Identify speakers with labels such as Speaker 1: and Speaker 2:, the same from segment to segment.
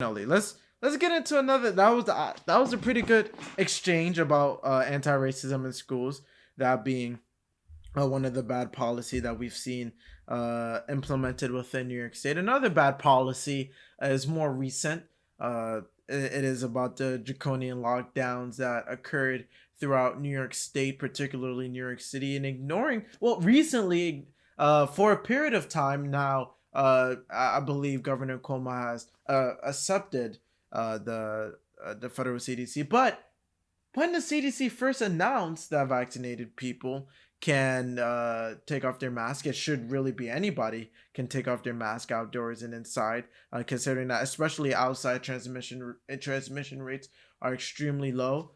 Speaker 1: Let's get into another. That was a pretty good exchange about anti-racism in schools. That being one of the bad policy that we've seen implemented within New York State. Another bad policy is more recent. It is about the draconian lockdowns that occurred throughout New York State, particularly New York City, and ignoring. Well, recently, for a period of time now, I believe Governor Cuomo has accepted the federal CDC. But when the CDC first announced that vaccinated people can take off their mask, it should really be anybody can take off their mask outdoors and inside, considering that especially outside transmission rates are extremely low.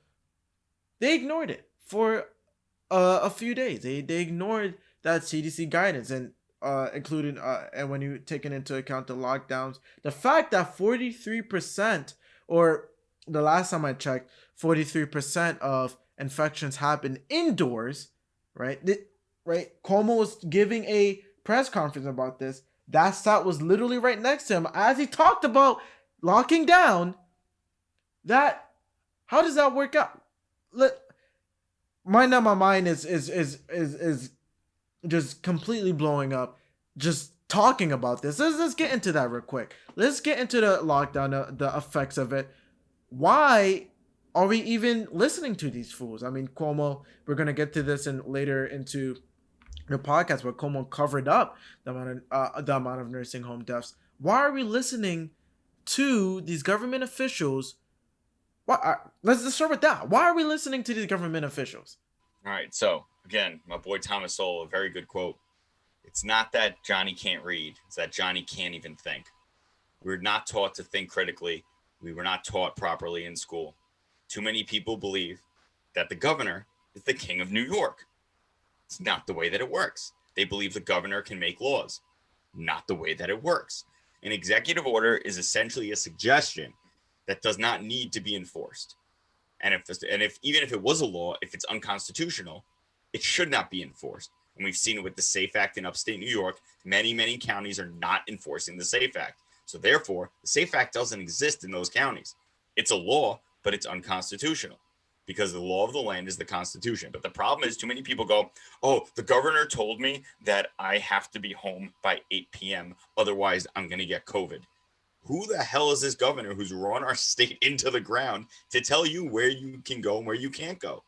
Speaker 1: They ignored it for a few days. They ignored that CDC guidance and including and when you taking into account the lockdowns, the fact that 43% or the last time I checked, 43% of infections happen indoors, right? Right? Cuomo was giving a press conference about this. That stat was literally right next to him as he talked about locking down. That how does that work out? My mind is just completely blowing up just talking about this. Let's get into that real quick. Let's get into the lockdown, the effects of it. Why are we even listening to these fools? I mean, Cuomo, we're going to get to this later into the podcast where Cuomo covered up the amount of nursing home deaths. Why are we listening to these government officials? Let's start with that. Why are we listening to these government officials?
Speaker 2: All right. So again, my boy Thomas Sowell, a very good quote. It's not that Johnny can't read. It's that Johnny can't even think. We're not taught to think critically. We were not taught properly in school. Too many people believe that the governor is the king of New York. It's not the way that it works. They believe the governor can make laws. Not the way that it works. An executive order is essentially a suggestion that does not need to be enforced. And if even if it was a law, if it's unconstitutional, it should not be enforced. And we've seen it with the SAFE Act in upstate New York. Many counties are not enforcing the SAFE Act. So therefore, the SAFE Act doesn't exist in those counties. It's a law, but it's unconstitutional because the law of the land is the Constitution. But the problem is too many people go, oh, the governor told me that I have to be home by 8 p.m. Otherwise, I'm going to get COVID. Who the hell is this governor who's run our state into the ground to tell you where you can go and where you can't go?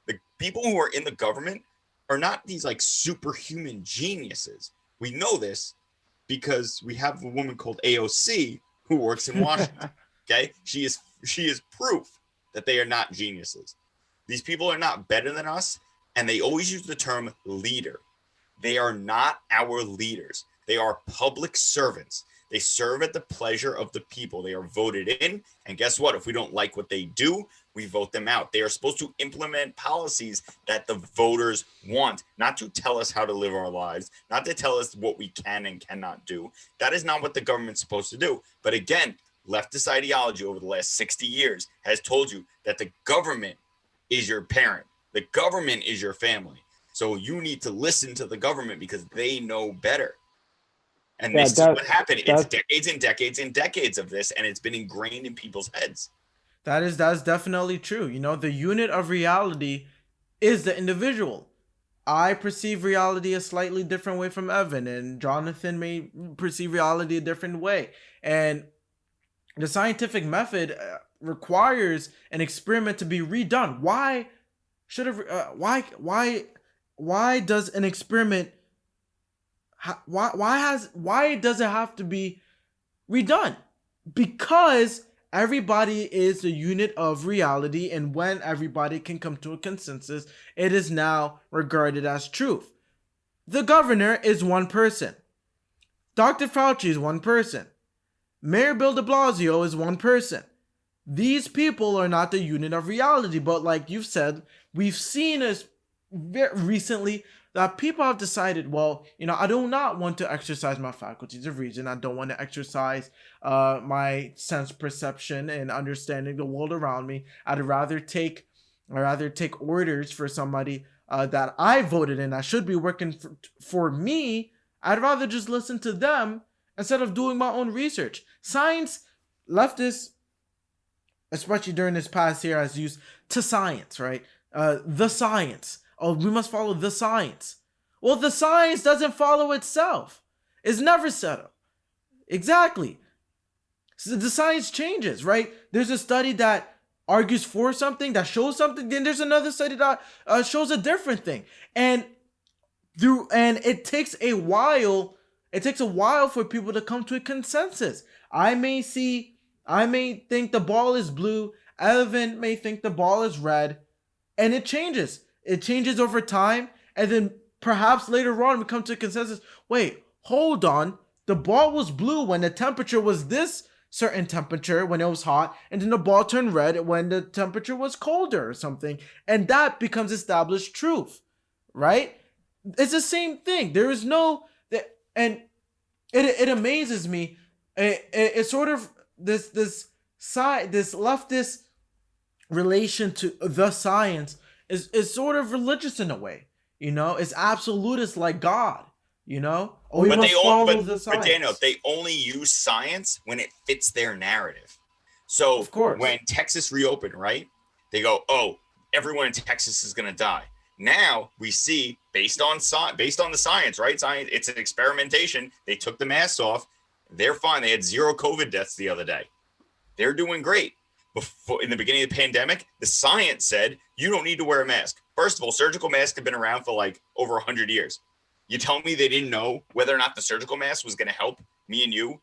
Speaker 2: The people who are in the government are not these like superhuman geniuses. We know this because we have a woman called AOC who works in Washington. Okay, she is proof that they are not geniuses. These people are not better than us, and they always use the term leader. They are not our leaders. They are public servants. They serve at the pleasure of the people. They are voted in, and guess what? If we don't like what they do, we vote them out. They are supposed to implement policies that the voters want, not to tell us how to live our lives, not to tell us what we can and cannot do. That is not what the government's supposed to do. But again, leftist ideology over the last 60 years has told you that the government is your parent. The government is your family. So you need to listen to the government because they know better. And this is what happened. It's decades and decades and decades of this, and it's been ingrained in people's heads.
Speaker 1: That's definitely true. You know, the unit of reality is the individual. I perceive reality a slightly different way from Evan, and Jonathan may perceive reality a different way. And the scientific method requires an experiment to be redone. Why does an experiment why does it have to be redone? Because everybody is a unit of reality, and when everybody can come to a consensus, it is now regarded as truth. The governor is one person. Dr. Fauci is one person. Mayor Bill de Blasio is one person. These people are not the unit of reality, but like you've said, we've seen as very recently that people have decided, well, you know, I do not want to exercise my faculties of reason. I don't want to exercise my sense perception and understanding the world around me. I'd rather take orders for somebody that I voted in that should be working for me. I'd rather just listen to them instead of doing my own research. Science leftists, especially during this past year, has used to science, right? The science. Oh, we must follow the science. Well, the science doesn't follow itself. It's never settled. Exactly. So the science changes, right? There's a study that argues for something, that shows something, then there's another study that shows a different thing. And it takes a while. It takes a while for people to come to a consensus. I may think the ball is blue. Evan may think the ball is red, and it changes. It changes over time, and then perhaps later on we come to a consensus. Wait, hold on. The ball was blue when the temperature was this certain temperature when it was hot, and then the ball turned red when the temperature was colder or something, and that becomes established truth, right? It's the same thing. There is no, and it amazes me. It's sort of this leftist relation to the science is sort of religious in a way. It's absolutist like God. Oh, we must follow the science.
Speaker 2: But Daniel, they only use science when it fits their narrative. So
Speaker 1: of course,
Speaker 2: when Texas reopened, right? They go, oh, everyone in Texas is gonna die. Now we see, based on the science, right? Science, it's an experimentation. They took the masks off. They're fine. They had 0 COVID deaths the other day. They're doing great. Before, in the beginning of the pandemic, the science said you don't need to wear a mask. First of all, surgical masks have been around for like over 100 years. You tell me they didn't know whether or not the surgical mask was going to help me and you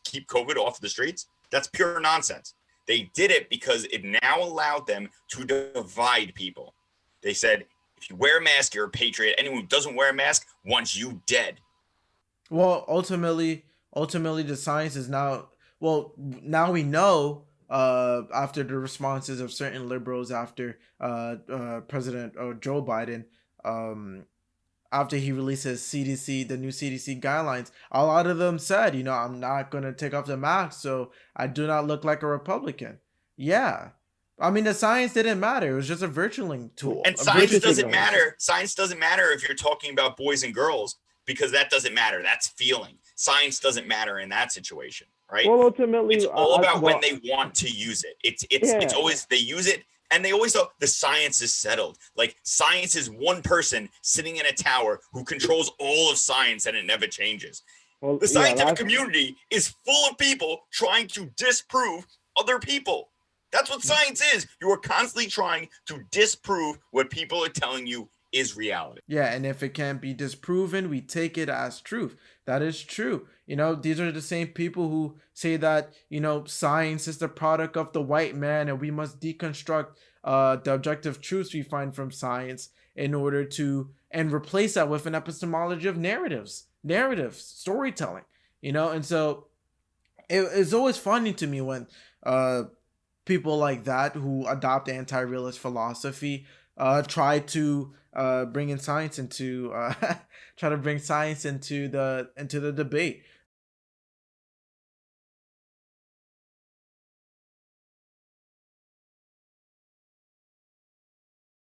Speaker 2: keep COVID off the streets? That's pure nonsense. They did it because it now allowed them to divide people. They said, if you wear a mask, you're a patriot. Anyone who doesn't wear a mask wants you dead.
Speaker 1: Well, ultimately, the science is now. Well, now we know. After the responses of certain liberals, after President Joe Biden, after he releases the new CDC guidelines, a lot of them said, I'm not going to take off the mask, so I do not look like a Republican. Yeah. I mean, the science didn't matter. It was just a virtualing tool.
Speaker 2: And science doesn't matter. Science doesn't matter if you're talking about boys and girls, because that doesn't matter. That's feeling. Science doesn't matter in that situation, right?
Speaker 3: Well, ultimately,
Speaker 2: it's all about when they want to use it. It's always, they use it, and they always thought the science is settled. Like, science is one person sitting in a tower who controls all of science, and it never changes. Well, the scientific community is full of people trying to disprove other people. That's what science is. You are constantly trying to disprove what people are telling you is reality.
Speaker 1: Yeah, and if it can't be disproven, we take it as truth. That is true. These are the same people who say that, science is the product of the white man, and we must deconstruct the objective truths we find from science in order to, and replace that with an epistemology of narratives, storytelling, and so it's always funny to me when people like that who adopt anti-realist philosophy try to bring science into the debate.